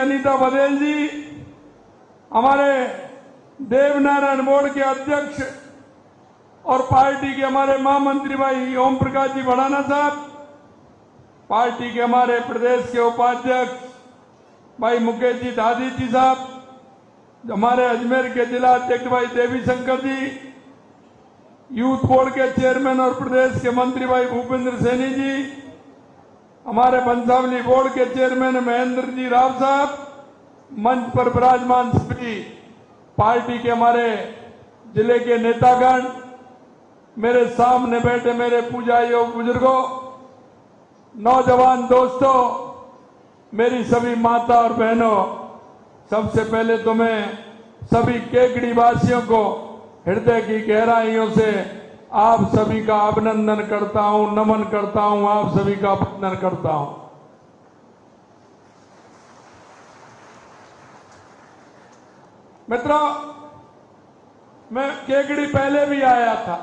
अनीता बघेल जी, हमारे देवनारायण बोर्ड के अध्यक्ष और पार्टी के हमारे महामंत्री भाई ओम प्रकाश जी भड़ाना साहब, पार्टी के हमारे प्रदेश के उपाध्यक्ष भाई मुकेश जी दादी जी साहब, हमारे अजमेर के जिला अध्यक्ष भाई देवी शंकर जी, यूथ बोर्ड के चेयरमैन और प्रदेश के मंत्री भाई भूपेंद्र सैनी जी, हमारे बंसावली बोर्ड के चेयरमैन महेंद्र जी राव साहब, मंच पर विराजमान सभी पार्टी के हमारे जिले के नेतागण, मेरे सामने बैठे मेरे पूज्य बुजुर्गों, नौजवान दोस्तों, मेरी सभी माता और बहनों, सबसे पहले तो मैं सभी केकड़ी वासियों को हृदय की गहराइयों से आप सभी का अभिनंदन करता हूं, नमन करता हूं, आप सभी का अभिनंदन करता हूं। मित्रों, मैं केकड़ी पहले भी आया था,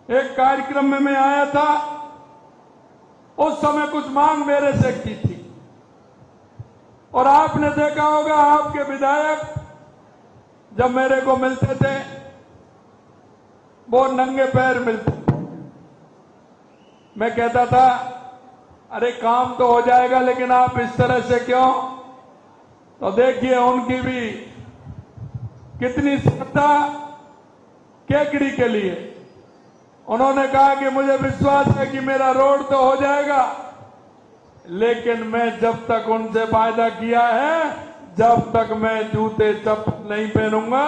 एक कार्यक्रम में मैं आया था, उस समय कुछ मांग मेरे से की थी और आपने देखा होगा आपके विधायक जब मेरे को मिलते थे वो नंगे पैर मिलते थे। मैं कहता था अरे काम तो हो जाएगा लेकिन आप इस तरह से क्यों? तो देखिए उनकी भी कितनी श्रद्धा केकड़ी के लिए। उन्होंने कहा कि मुझे विश्वास है कि मेरा रोड तो हो जाएगा, लेकिन मैं जब तक उनसे वायदा किया है, जब तक मैं जूते चप्पल नहीं पहनूंगा,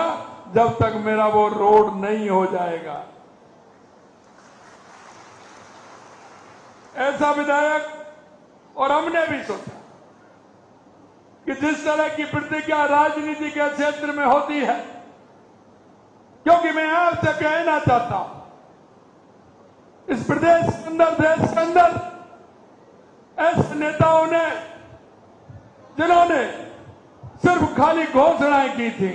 जब तक मेरा वो रोड नहीं हो जाएगा। ऐसा विधायक, और हमने भी सोचा कि जिस तरह की प्रतिज्ञा राजनीति के क्षेत्र में होती है, क्योंकि मैं आपसे कहना चाहता हूं इस प्रदेश के अंदर, देश के अंदर ऐसे नेताओं ने जिन्होंने सिर्फ खाली घोषणाएं की थी,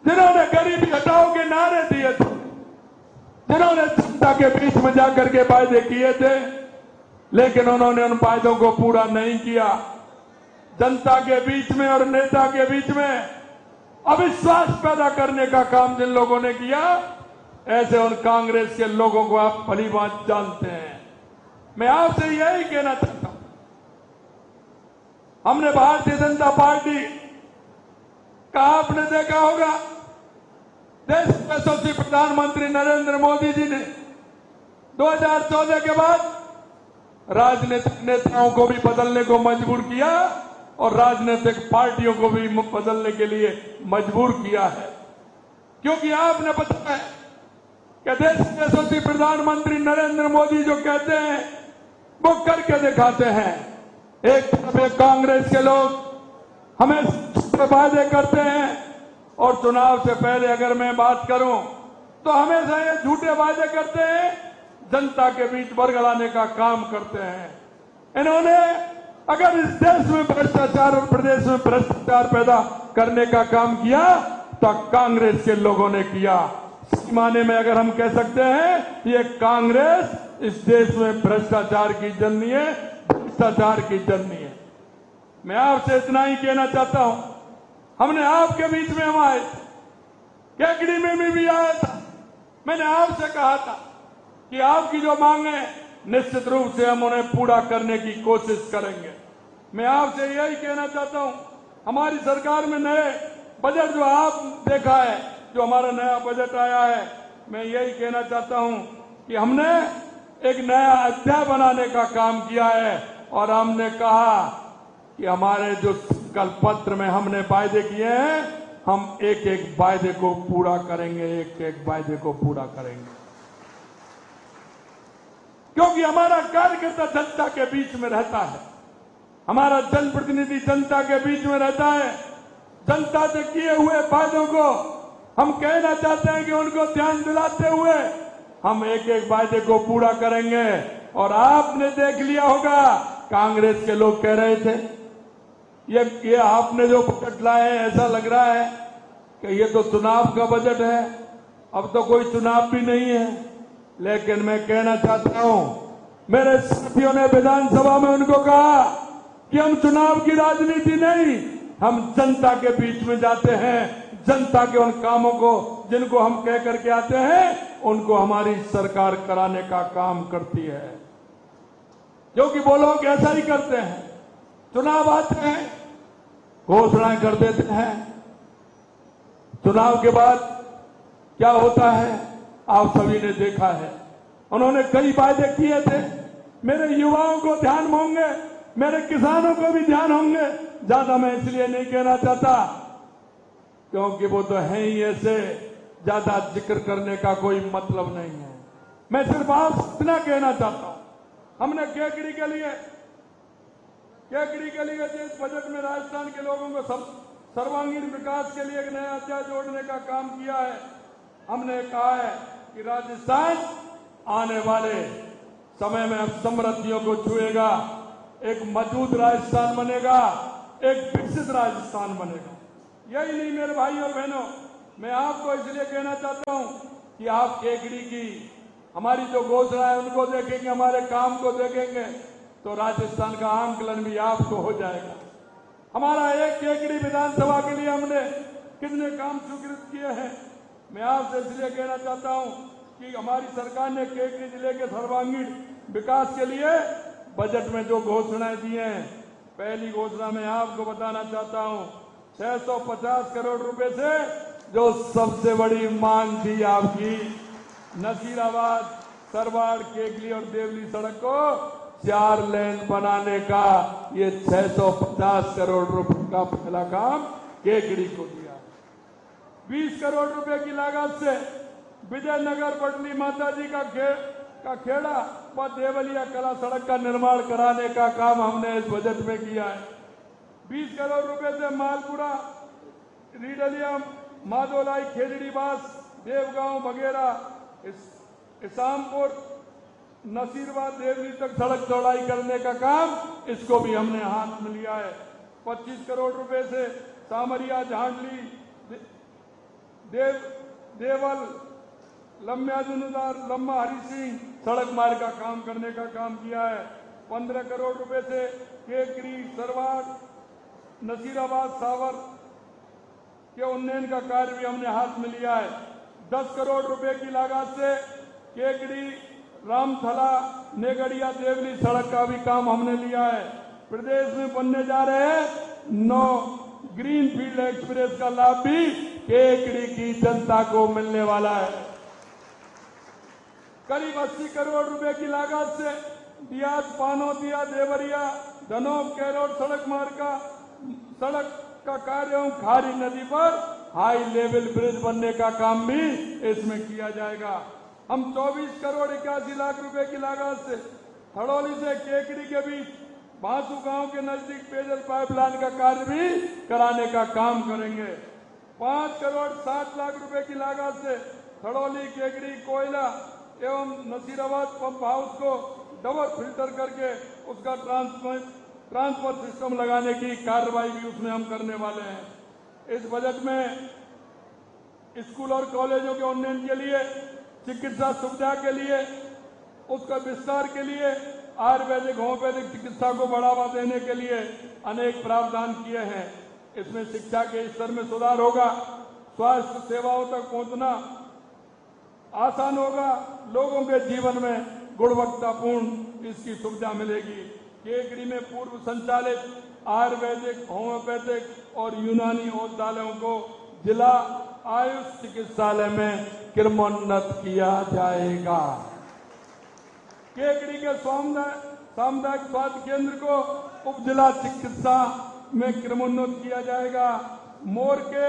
जिन्होंने गरीबी हटाओ के नारे दिए थे, जिन्होंने जनता के बीच में जाकर के वायदे किए थे, लेकिन उन्होंने उन वायदों को पूरा नहीं किया। जनता के बीच में और नेता के बीच में अविश्वास पैदा करने का काम जिन लोगों ने किया, ऐसे उन कांग्रेस के लोगों को आप भलीभांति जानते हैं। मैं आपसे यही कहना चाहता हूं, हमने भारतीय जनता पार्टी का, आपने देखा होगा देश के यशस्वी प्रधानमंत्री नरेंद्र मोदी जी ने 2014 के बाद राजनीतिक नेताओं को भी बदलने को मजबूर किया और राजनीतिक पार्टियों को भी बदलने के लिए मजबूर किया है। क्योंकि आपने पता है कि देश के यशस्वी प्रधानमंत्री नरेंद्र मोदी जो कहते हैं वो करके दिखाते हैं। एक तरफ कांग्रेस के लोग हमें वादे करते हैं और चुनाव से पहले अगर मैं बात करूं तो हमेशा ये झूठे वादे करते हैं, जनता के बीच बरगलाने का काम करते हैं। इन्होंने अगर इस देश में भ्रष्टाचार और प्रदेश में भ्रष्टाचार पैदा करने का काम किया तो कांग्रेस के लोगों ने किया। इस माने में अगर हम कह सकते हैं ये कांग्रेस इस देश में भ्रष्टाचार की जननी है, भ्रष्टाचार की जननी है। मैं आपसे इतना ही कहना चाहता हूं, हमने आपके बीच में हम आए थे, केकड़ी में भी आया था, मैंने आपसे कहा था कि आपकी जो मांगे निश्चित रूप से हम उन्हें पूरा करने की कोशिश करेंगे। मैं आपसे यही कहना चाहता हूं, हमारी सरकार में नए बजट जो आप देखा है, जो हमारा नया बजट आया है, मैं यही कहना चाहता हूं कि हमने एक नया अध्याय बनाने का काम किया है और हमने कहा कि हमारे जो संकल्प पत्र में हमने वायदे किए हैं, हम एक एक वायदे को पूरा करेंगे, एक एक वायदे को पूरा करेंगे। क्योंकि हमारा कार्यकर्ता जनता के बीच में रहता है, हमारा जनप्रतिनिधि जनता के बीच में रहता है। जनता से किए हुए वायदों को हम कहना चाहते हैं कि उनको ध्यान दिलाते हुए हम एक एक वायदे को पूरा करेंगे। और आपने देख लिया होगा, कांग्रेस के लोग कह रहे थे ये आपने जो बजट लाए हैं ऐसा लग रहा है कि ये तो चुनाव का बजट है, अब तो कोई चुनाव भी नहीं है। लेकिन मैं कहना चाहता हूं, मेरे साथियों ने विधानसभा में उनको कहा कि हम चुनाव की राजनीति नहीं, हम जनता के बीच में जाते हैं, जनता के उन कामों को जिनको हम कह करके आते हैं उनको हमारी सरकार कराने का काम करती है। क्योंकि वो लोग ऐसा ही करते हैं, चुनाव आते हैं, घोषणाएं कर देते हैं, चुनाव के बाद क्या होता है आप सभी ने देखा है। उन्होंने कई वायदे किए थे, मेरे युवाओं को ध्यान में होंगे, मेरे किसानों को भी ध्यान होंगे। ज्यादा मैं इसलिए नहीं कहना चाहता क्योंकि वो तो है ही ऐसे, ज्यादा जिक्र करने का कोई मतलब नहीं है। मैं सिर्फ आप इतना कहना चाहता हूं, हमने केकड़ी के लिए जिस बजट में राजस्थान के लोगों को सर्वांगीण विकास के लिए एक नया अध्याय जोड़ने का काम किया है। हमने कहा है कि राजस्थान आने वाले समय में अब समृद्धियों को छुएगा, एक मजबूत राजस्थान बनेगा, एक विकसित राजस्थान बनेगा। यही नहीं मेरे भाई और बहनों, मैं आपको इसलिए कहना चाहता हूं कि आप केकड़ी की हमारी जो घोषणा है उनको देखेंगे, हमारे काम को देखेंगे तो राजस्थान का आंकलन भी आपको हो जाएगा। हमारा एक केकड़ी विधानसभा के लिए हमने कितने काम स्वीकृत किए हैं। मैं आपसे इसलिए कहना चाहता हूं कि हमारी सरकार ने केकड़ी जिले के सर्वांगीण विकास के लिए बजट में जो घोषणाएं दी हैं, पहली घोषणा में आपको बताना चाहता हूं 650 करोड़ रुपए से जो सबसे बड़ी मांग थी आपकी, नसीराबाद, सरवाड़, केकली और देवली सड़क को 4 लेन बनाने का, ये 650 करोड़ रुपए का पहला काम केकड़ी को दिया। 20 करोड़ रुपए की लागत से विजयनगर पटली माता जी का खेड़ा व देवलिया कला सड़क का निर्माण कराने का काम हमने इस बजट में किया है। 20 करोड़ रुपए से मालपुरा, रीडलिया, माधोलाई, खेजड़ी बास, देवगांव, बघेरा, इसामपुर, नसीरबाद, देवली तक सड़क चौड़ाई करने का काम, इसको भी हमने हाथ में लिया है। 25 करोड़ रुपए से सामरिया, झांडली, देवल, लम्बा लम्बा हरि सिंह सड़क मार्ग का काम करने का काम किया है। 15 करोड़ रुपए से केकरी, सरवाड़, नसीराबाद, सावर के उन्नयन का कार्य भी हमने हाथ में लिया है। 10 करोड़ रुपए की लागत से केकड़ी, रामथला, नेगड़िया, देवली सड़क का भी काम हमने लिया है। प्रदेश में बनने जा रहे हैं 9 ग्रीनफील्ड एक्सप्रेस का लाभ भी केकड़ी की जनता को मिलने वाला है। करीब 80 करोड़ रुपए की लागत से दियाद, पानोतिया, देवरिया, धनोब, कैरोट सड़क मार्ग का कार्य एवं खारी नदी पर हाई लेवल ब्रिज बनने का काम भी इसमें किया जाएगा। हम 24 करोड़ 81 लाख रुपए की लागत से थड़ौली से केकड़ी के बीच बांसू गांव के नजदीक पेयजल पाइपलाइन का कार्य भी कराने का काम करेंगे। 5 करोड़ 60 लाख रुपए की लागत से थड़ौली, केकड़ी, कोयला एवं नसीराबाद पंप हाउस को डबल फिल्टर करके उसका ट्रांसफर सिस्टम लगाने की कार्रवाई भी उसमें हम करने वाले हैं। इस बजट में स्कूल और कॉलेजों के उन्नयन के लिए, चिकित्सा सुविधा के लिए, उसका विस्तार के लिए, आयुर्वेदिक होम्योपैथिक चिकित्सा को बढ़ावा देने के लिए अनेक प्रावधान किए हैं। इसमें शिक्षा के स्तर में सुधार होगा, स्वास्थ्य सेवाओं तक पहुंचना आसान होगा, लोगों के जीवन में गुणवत्तापूर्ण इसकी सुविधा मिलेगी। केकड़ी में पूर्व संचालित आयुर्वेदिक, होम्योपैथिक और यूनानी औषधालयों को जिला आयुष चिकित्सालय में क्रमोन्नत किया जाएगा। केकड़ी के सामुदायिक स्वास्थ्य केंद्र को उप जिला चिकित्सा में क्रमोन्नत किया जाएगा। मोर के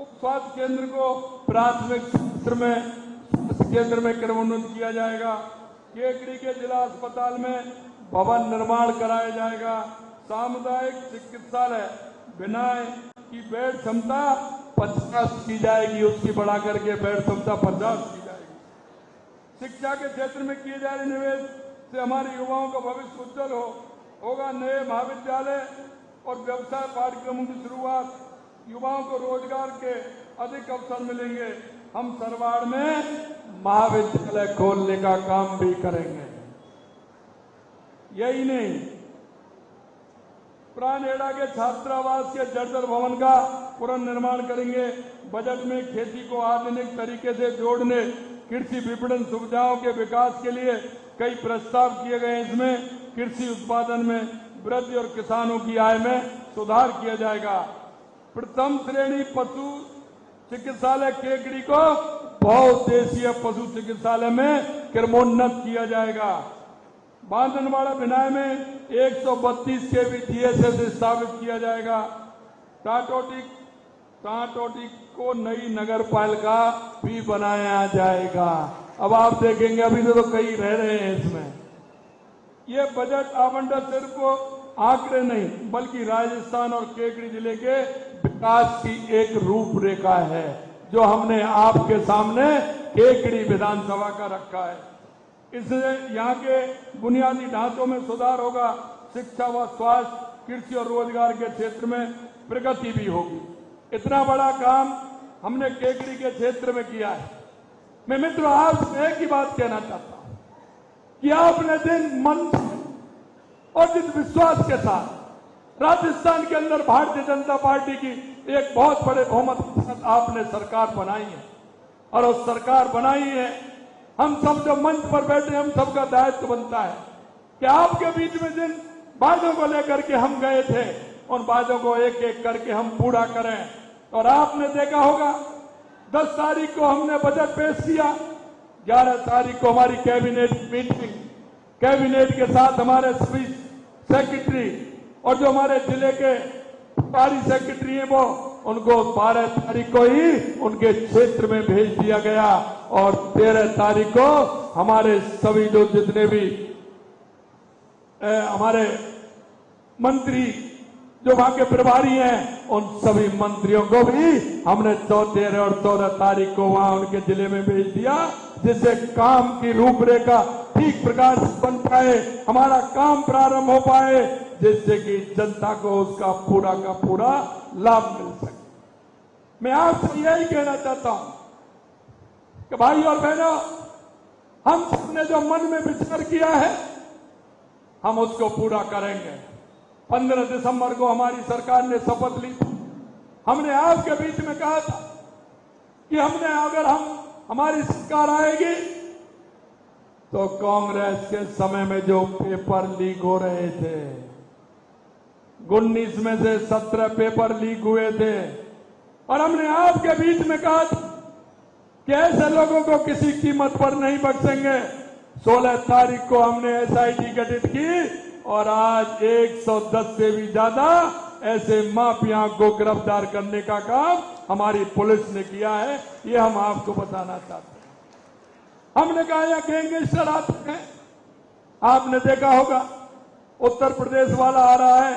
उप स्वास्थ्य केंद्र को प्राथमिक स्वास्थ्य केंद्र में क्रमोन्नत किया जाएगा। केकड़ी के जिला अस्पताल में भवन निर्माण कराया जाएगा। सामुदायिक चिकित्सालय बिनाय की बेड क्षमता 50 की जाएगी, उसकी बढ़ा करके बेड क्षमता 50 की जाएगी। शिक्षा के क्षेत्र में किए जा रहे निवेश से हमारे युवाओं का भविष्य उज्जवल होगा। नए महाविद्यालय और व्यवसाय पाठ्यक्रमों की शुरुआत, युवाओं को रोजगार के अधिक अवसर मिलेंगे। हम सरवाड़ में महाविद्यालय खोलने का काम भी करेंगे। यही नहीं, प्राणहेड़ा के छात्रावास के जर्जर भवन का पुनर्निर्माण करेंगे। बजट में खेती को आधुनिक तरीके से जोड़ने, कृषि विपणन सुविधाओं के विकास के लिए कई प्रस्ताव किए गए। इसमें कृषि उत्पादन में वृद्धि और किसानों की आय में सुधार किया जाएगा। प्रथम श्रेणी पशु चिकित्सालय केकड़ी को बहुउद्देशीय पशु चिकित्सालय में क्रमोन्नत किया जाएगा। बांधनवाड़ा भिनाई में 132 केवी जीएसएस स्थापित किया जाएगा। टाटोटी को नई नगर पालिका भी बनाया जाएगा। अब आप देखेंगे, अभी तो कई रह रहे हैं इसमें। ये बजट आवंटन सिर्फ आंकड़े नहीं, बल्कि राजस्थान और केकड़ी जिले के विकास की एक रूपरेखा है, जो हमने आपके सामने केकड़ी विधानसभा का रखा है। इससे यहाँ के बुनियादी ढांचों में सुधार होगा, शिक्षा व स्वास्थ्य, कृषि और रोजगार के क्षेत्र में प्रगति भी होगी। इतना बड़ा काम हमने केकड़ी के क्षेत्र में किया है। मैं मित्रों आपसे एक ही बात कहना चाहता हूं कि आपने दिन मन और जिस विश्वास के साथ राजस्थान के अंदर भारतीय जनता पार्टी की एक बहुत बड़े बहुमत के साथ आपने सरकार बनाई है, और उस सरकार बनाई है, हम सब जो मंच पर बैठे, हम सबका दायित्व बनता है कि आपके बीच में जिन वादों को लेकर के हम गए थे, उन वादों को एक एक करके हम पूरा करें। और आपने देखा होगा 10 तारीख को हमने बजट पेश किया, 11 तारीख को हमारी कैबिनेट मीटिंग, कैबिनेट के साथ हमारे सभी सेक्रेटरी और जो हमारे जिले के प्रभारी सेक्रेटरी हैं, वो उनको 12 तारीख को ही उनके क्षेत्र में भेज दिया गया, और 13 तारीख को हमारे सभी जो जितने भी हमारे मंत्री जो वहां के प्रभारी हैं, उन सभी मंत्रियों को भी हमने 13 और 14 तारीख को वहां उनके जिले में भेज दिया, जिससे काम की रूपरेखा ठीक प्रकार से बन पाए, हमारा काम प्रारंभ हो पाए, जिससे कि जनता को उसका पूरा का पूरा लाभ मिल सके। मैं आपसे यही कहना चाहता हूं कि भाई और बहनों, हम सबने जो मन में विचार किया है, हम उसको पूरा करेंगे। 15 दिसंबर को हमारी सरकार ने शपथ ली थी। हमने आपके बीच में कहा था कि अगर हमारी सरकार आएगी तो कांग्रेस के समय में जो पेपर लीक हो रहे थे, 19 में से 17 पेपर लीक हुए थे, और हमने आपके बीच में कहा था कि ऐसे लोगों को किसी कीमत पर नहीं बख्शेंगे। 16 तारीख को हमने एसआईटी गठित की, और आज 110 से भी ज्यादा ऐसे माफिया को गिरफ्तार करने का काम हमारी पुलिस ने किया है। ये हम आपको बताना चाहते हैं। हमने कहा यह गैंगस्टर आते हैं, आपने देखा होगा उत्तर प्रदेश वाला आ रहा है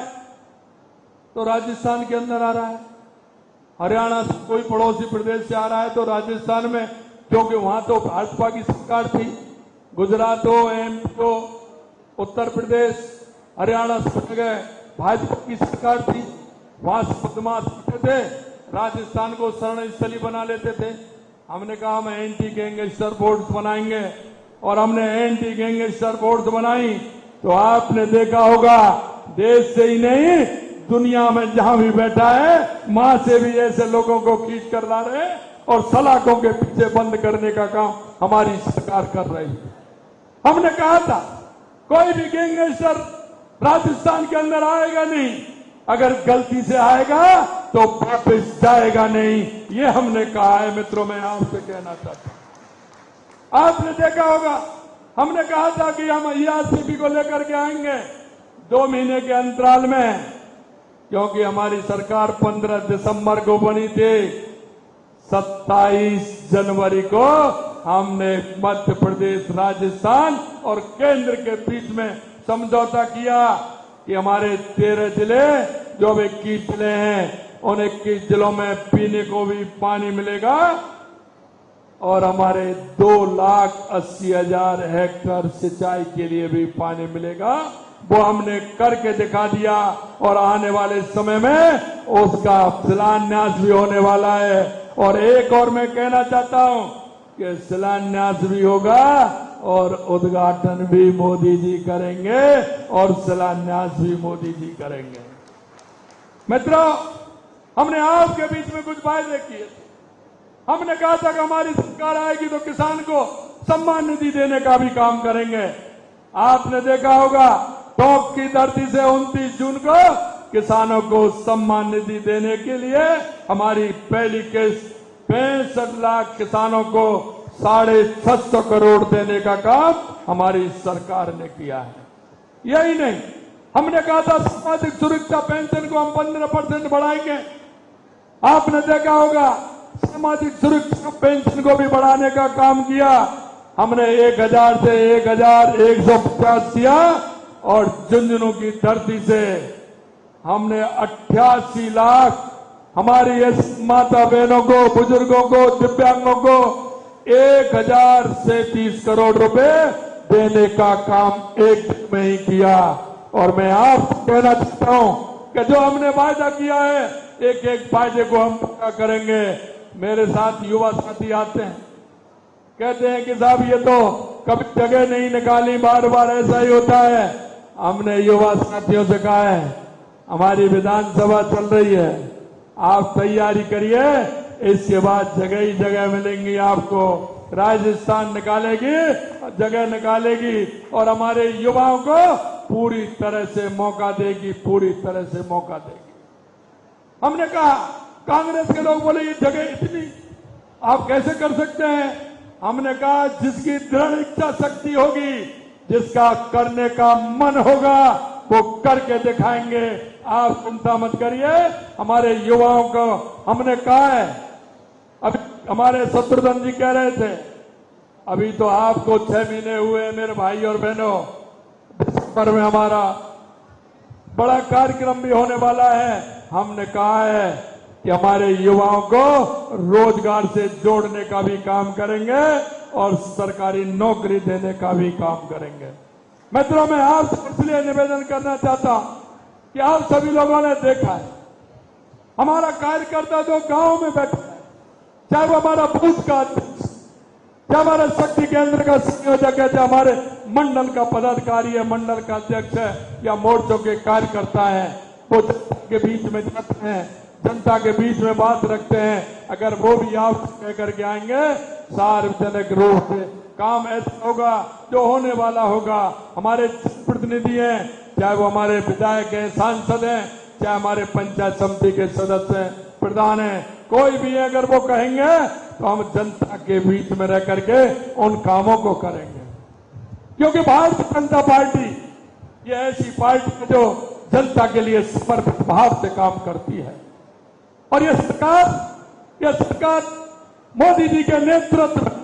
तो राजस्थान के अंदर आ रहा है, हरियाणा से कोई पड़ोसी प्रदेश से आ रहा है तो राजस्थान में, क्योंकि वहां तो भाजपा की सरकार थी, गुजरात हो, एमपी हो, उत्तर प्रदेश, हरियाणा से गए भाजपा की सरकार थी, वहां से बदमाश करते थे, राजस्थान को शरण स्थली बना लेते थे। हमने कहा हम एंटी गैंगस्टर बोर्ड बनाएंगे, और हमने एंटी गैंगस्टर बोर्ड बनाई तो आपने देखा होगा देश से ही नहीं दुनिया में जहां भी बैठा है, मां से भी ऐसे लोगों को खींच कर ला रहे, और सलाखों के पीछे बंद करने का काम हमारी सरकार कर रही है। हमने कहा था कोई भी गैंगस्टर राजस्थान के अंदर आएगा नहीं, अगर गलती से आएगा तो वापस जाएगा नहीं, ये हमने कहा है। मित्रों, मैं आपसे कहना चाहता हूं, आपने देखा होगा हमने कहा था कि हम ईआरसीपी को लेकर के आएंगे 2 महीने के अंतराल में, क्योंकि हमारी सरकार 15 दिसंबर को बनी थी। 27 जनवरी को हमने मध्य प्रदेश, राजस्थान और केंद्र के बीच में समझौता किया कि हमारे 13 जिले, जो अब 21 जिले हैं, उन 21 जिलों में पीने को भी पानी मिलेगा, और हमारे 2,80,000 हेक्टेयर सिंचाई के लिए भी पानी मिलेगा। वो हमने करके दिखा दिया, और आने वाले समय में उसका शिलान्यास भी होने वाला है। और एक और मैं कहना चाहता हूं कि शिलान्यास भी होगा और उद्घाटन भी मोदी जी करेंगे, और शिलान्यास भी मोदी जी करेंगे। मित्रों, हमने आपके बीच में कुछ वायदे किए थे। हमने कहा था कि हमारी सरकार आएगी तो किसान को सम्मान निधि देने का भी काम करेंगे। आपने देखा होगा टोंक की धरती से 29 जून को किसानों को सम्मान निधि देने के लिए हमारी पहली किस्त 65 लाख किसानों को 650 करोड़ देने का काम हमारी सरकार ने किया है। यही नहीं, हमने कहा था सामाजिक सुरक्षा पेंशन को हम 15% बढ़ाएंगे। आपने देखा होगा सामाजिक सुरक्षा पेंशन को भी बढ़ाने का काम किया। हमने 1000 से 1150 किया और झुंझुनू की धरती से हमने 88 लाख हमारी ऐसी माता बहनों को, बुजुर्गों को, दिव्यांगों को 1030 करोड़ रुपए देने का काम एक दिन में ही किया। और मैं आपको कहना चाहता हूं कि जो हमने वायदा किया है, एक एक वायदे को हम पूरा करेंगे। मेरे साथ युवा साथी आते हैं, कहते हैं कि साहब ये तो कभी जगह नहीं निकाली, बार बार ऐसा ही होता है। हमने युवा साथियों से कहा है हमारी विधानसभा चल रही है, आप तैयारी करिए, इसके बाद जगह ही जगह मिलेंगी आपको। राजस्थान निकालेगी, जगह निकालेगी और हमारे युवाओं को पूरी तरह से मौका देगी, पूरी तरह से मौका देगी। हमने कहा, कांग्रेस के लोग बोले ये जगह इतनी आप कैसे कर सकते हैं? हमने कहा जिसकी दृढ़ इच्छा शक्ति होगी, जिसका करने का मन होगा, वो करके दिखाएंगे। आप चिंता मत करिए। हमारे युवाओं को हमने कहा है, अभी हमारे शत्रुघ्न जी कह रहे थे अभी तो आपको 6 महीने हुए मेरे भाई और बहनों, दिसंबर में हमारा बड़ा कार्यक्रम भी होने वाला है। हमने कहा है कि हमारे युवाओं को रोजगार से जोड़ने का भी काम करेंगे और सरकारी नौकरी देने का भी काम करेंगे। मित्रों, मैं आपसे इसलिए निवेदन करना चाहता हूं कि आप सभी लोगों ने देखा है हमारा कार्यकर्ता जो गांव में बैठा है, चाहे वो हमारा बूथ का अध्यक्ष, चाहे हमारे शक्ति केंद्र का संयोजक है, चाहे हमारे मंडल का पदाधिकारी है, मंडल का अध्यक्ष है या मोर्चों के कार्यकर्ता है, वो जनता के बीच में जाते हैं, जनता के बीच में बात रखते हैं। अगर वो भी आप कह करके आएंगे, सार्वजनिक रूप से काम ऐसा होगा जो होने वाला होगा। हमारे प्रतिनिधि हैं, चाहे वो हमारे विधायक हैं, सांसद हैं, चाहे हमारे पंचायत समिति के सदस्य हैं, प्रधान हैं, कोई भी है, अगर वो कहेंगे तो हम जनता के बीच में रह करके उन कामों को करेंगे। क्योंकि भारतीय जनता पार्टी ये ऐसी पार्टी है जो जनता के लिए समर्पित भाव से काम करती है। और ये सरकार मोदी जी के नेतृत्व में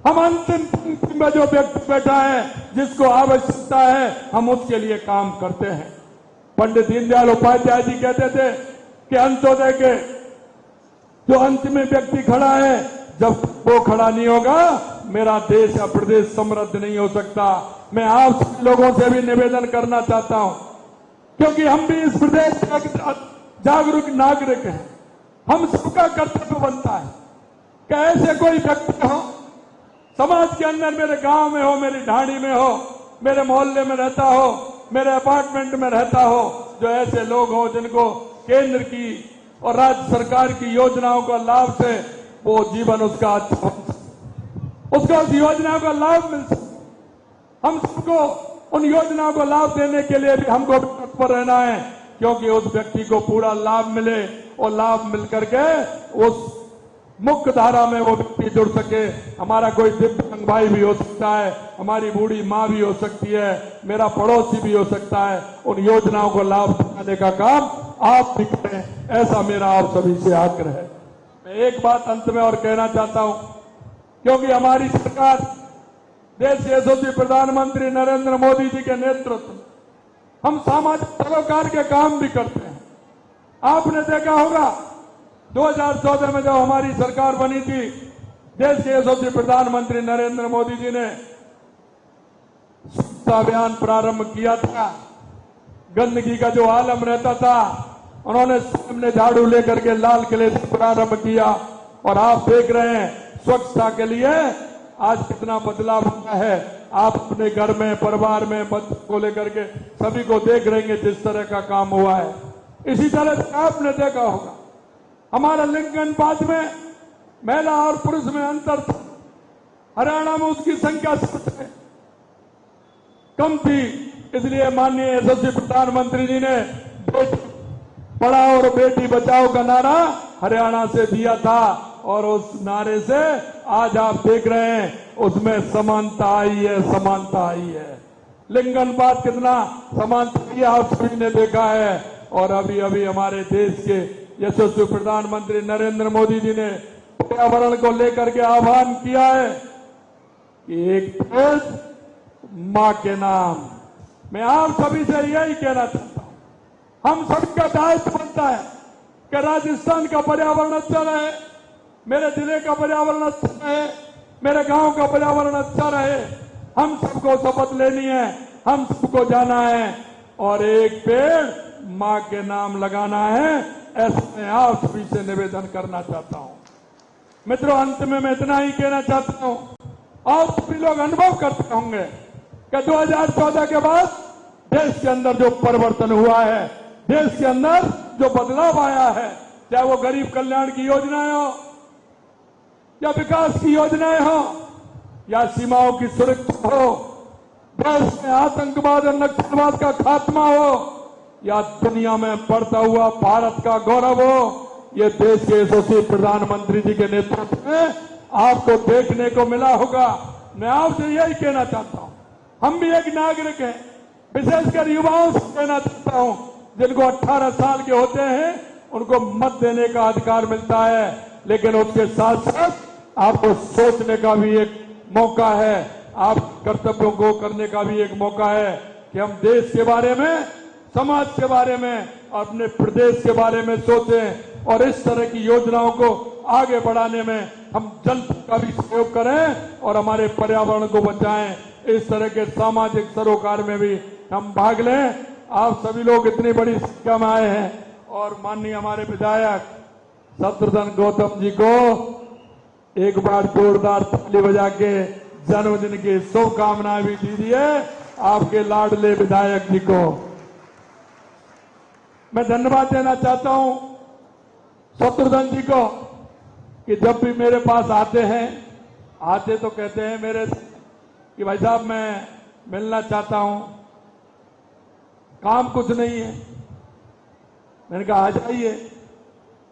हम अंतिम पंक्ति में जो व्यक्ति बैठा है, जिसको आवश्यकता है, हम उसके लिए काम करते हैं। पंडित दीनदयाल उपाध्याय जी कहते थे कि अंत्योदय के जो अंतिम व्यक्ति खड़ा है, जब वो खड़ा नहीं होगा, मेरा देश या प्रदेश समृद्ध नहीं हो सकता। मैं आप लोगों से भी निवेदन करना चाहता हूं, क्योंकि हम भी इस प्रदेश के जागरूक नागरिक हैं। हम सबका कर्तव्य बनता है कि ऐसे कोई व्यक्ति हो समाज के अंदर, मेरे गांव में हो, मेरी ढाणी में हो, मेरे मोहल्ले में रहता हो, मेरे अपार्टमेंट में रहता हो, जो ऐसे लोग हो जिनको केंद्र की और राज्य सरकार की योजनाओं का लाभ से वो जीवन उसका अच्छा, उसको उस योजनाओं का लाभ मिल सके। हम सबको उन योजनाओं को लाभ देने के लिए भी हमको तत्पर रहना है, क्योंकि उस व्यक्ति को पूरा लाभ मिले और लाभ मिल करके उस मुख्य धारा में वो व्यक्ति जुड़ सके। हमारा कोई दिव्यांग भाई भी हो सकता है, हमारी बूढ़ी माँ भी हो सकती है, मेरा पड़ोसी भी हो सकता है। उन योजनाओं को लाभ दिलाने का काम आप भी करें, ऐसा मेरा आप सभी से आग्रह है। मैं एक बात अंत में और कहना चाहता हूं, क्योंकि हमारी सरकार, देश के यशस्वी प्रधानमंत्री नरेंद्र मोदी जी के नेतृत्व में हम सामाजिक सरोकार के काम भी करते हैं। आपने देखा होगा 2014 में जब हमारी सरकार बनी थी, देश के यशस्वी प्रधानमंत्री नरेंद्र मोदी जी ने स्वच्छता अभियान प्रारंभ किया था। गंदगी का जो आलम रहता था, उन्होंने सामने झाड़ू लेकर के लाल किले से प्रारंभ किया और आप देख रहे हैं स्वच्छता के लिए आज कितना बदलाव हुआ है। आप अपने घर में, परिवार में, बच्चों को लेकर के सभी को देख रहे हैं जिस तरह का काम हुआ है। इसी तरह से आपने देखा होगा हमारा लिंग अनुपात में महिला और पुरुष में अंतर था। हरियाणा में उसकी संख्या सबसे कम थी, इसलिए माननीय यशस्वी प्रधानमंत्री जी ने बेटी पढ़ाओ और बेटी बचाओ का नारा हरियाणा से दिया था और उस नारे से आज आप देख रहे हैं उसमें समानता आई है, समानता आई है। लिंग अनुपात कितना समानता आई आप सभी ने देखा है। और अभी अभी हमारे देश के यशस्वी प्रधानमंत्री नरेंद्र मोदी जी ने पर्यावरण को लेकर के आह्वान किया है कि एक पेड़ मां के नाम। मैं आप सभी से यही कहना चाहता हूं, हम सबका दायित्व बनता है कि राजस्थान का पर्यावरण अच्छा रहे, मेरे जिले का पर्यावरण अच्छा रहे, मेरे गांव का पर्यावरण अच्छा रहे। हम सबको शपथ लेनी है, हम सबको जाना है और एक पेड़ मां के नाम लगाना है। ऐसा मैं आप सभी से निवेदन करना चाहता हूं। मित्रों, अंत में मैं इतना ही कहना चाहता हूं, और सभी लोग अनुभव करते होंगे कि 2014 के बाद देश के अंदर जो परिवर्तन हुआ है, देश के अंदर जो बदलाव आया है, चाहे वो गरीब कल्याण की योजनाएं हो या विकास की योजनाएं हो या सीमाओं की सुरक्षा हो, देश में आतंकवाद और नक्सलवाद का खात्मा हो या दुनिया में बढ़ता हुआ भारत का गौरव हो, ये देश के यशस्वी प्रधानमंत्री जी के नेतृत्व में आपको देखने को मिला होगा। मैं आपसे यही कहना चाहता हूं, हम भी एक नागरिक हैं, विशेषकर युवाओं से कहना चाहता हूं, जिनको 18 साल के होते हैं उनको मत देने का अधिकार मिलता है, लेकिन उसके साथ साथ आपको सोचने का भी एक मौका है, आप कर्तव्यों को करने का भी एक मौका है कि हम देश के बारे में, समाज के बारे में, अपने प्रदेश के बारे में सोचें और इस तरह की योजनाओं को आगे बढ़ाने में हम जनता का भी सहयोग करें और हमारे पर्यावरण को बचाएं। इस तरह के सामाजिक सरोकार में भी हम भाग लें। आप सभी लोग इतनी बड़ी संख्या में आए हैं और माननीय हमारे विधायक शत्रुघ्न गौतम जी को एक बार जोरदार ताली बजा के जन्मदिन की शुभकामनाएं भी दीजिए आपके लाडले विधायक जी को। मैं धन्यवाद देना चाहता हूं शत्रुघ्न जी को कि जब भी मेरे पास आते तो कहते हैं मेरे कि भाई साहब मैं मिलना चाहता हूं, काम कुछ नहीं है। मैंने कहा आ जाइए,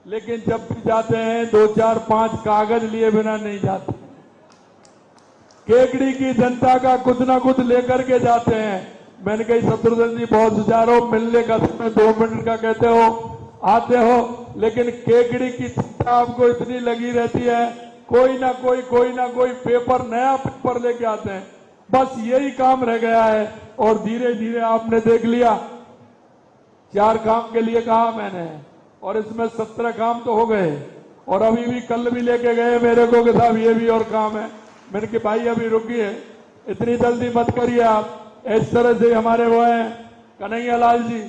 लेकिन जब भी जाते हैं 2, 4, 5 कागज लिए बिना नहीं जाते। केकड़ी की जनता का कुछ ना कुछ लेकर के जाते हैं। मैंने कही शत्रुघ्न जी बहुत विचार हो, मिलने का समय 2 मिनट का कहते हो, आते हो, लेकिन केकड़ी की चिंता आपको इतनी लगी रहती है, कोई ना कोई पेपर, नया पेपर लेके आते हैं। बस यही काम रह गया है और धीरे धीरे आपने देख लिया 4 काम के लिए कहा मैंने और इसमें 17 काम तो हो गए और अभी भी कल भी लेके गए मेरे को कि साहब ये भी और काम है। मैंने कि भाई अभी रुकिए, इतनी जल्दी मत करिए आप। इस तरह से हमारे वो हैं कन्हैया लाल जी,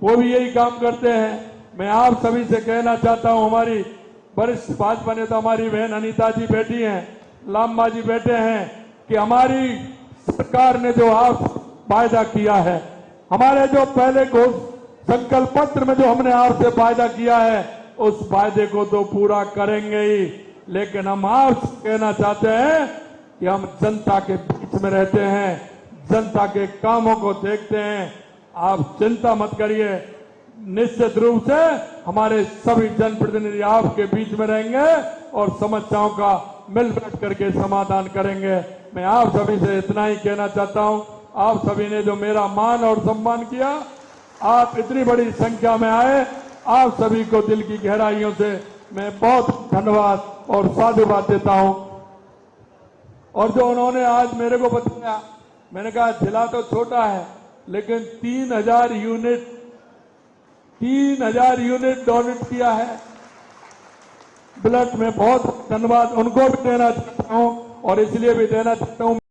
वो भी यही काम करते हैं। मैं आप सभी से कहना चाहता हूं, हमारी वरिष्ठ भाजपा नेता हमारी बहन अनीता जी बैठी हैं, लांबा जी बैठे हैं, कि हमारी सरकार ने जो आप वायदा किया है, हमारे जो पहले संकल्प पत्र में जो हमने आपसे वायदा किया है, उस वायदे को तो पूरा करेंगे ही, लेकिन हम आपसे कहना चाहते हैं कि हम जनता के बीच में रहते हैं, जनता के कामों को देखते हैं। आप चिंता मत करिए, निश्चित रूप से हमारे सभी जनप्रतिनिधि आपके बीच में रहेंगे और समस्याओं का मिल बैठ करके समाधान करेंगे। मैं आप सभी से इतना ही कहना चाहता हूं, आप सभी ने जो मेरा मान और सम्मान किया, आप इतनी बड़ी संख्या में आए, आप सभी को दिल की गहराइयों से मैं बहुत धन्यवाद और साधुवाद देता हूं। और जो उन्होंने आज मेरे को बताया, मैंने कहा जिला तो छोटा है लेकिन 3000 यूनिट डोनेट किया है ब्लड में। बहुत धन्यवाद उनको भी देना चाहता हूं और इसलिए भी देना चाहता हूं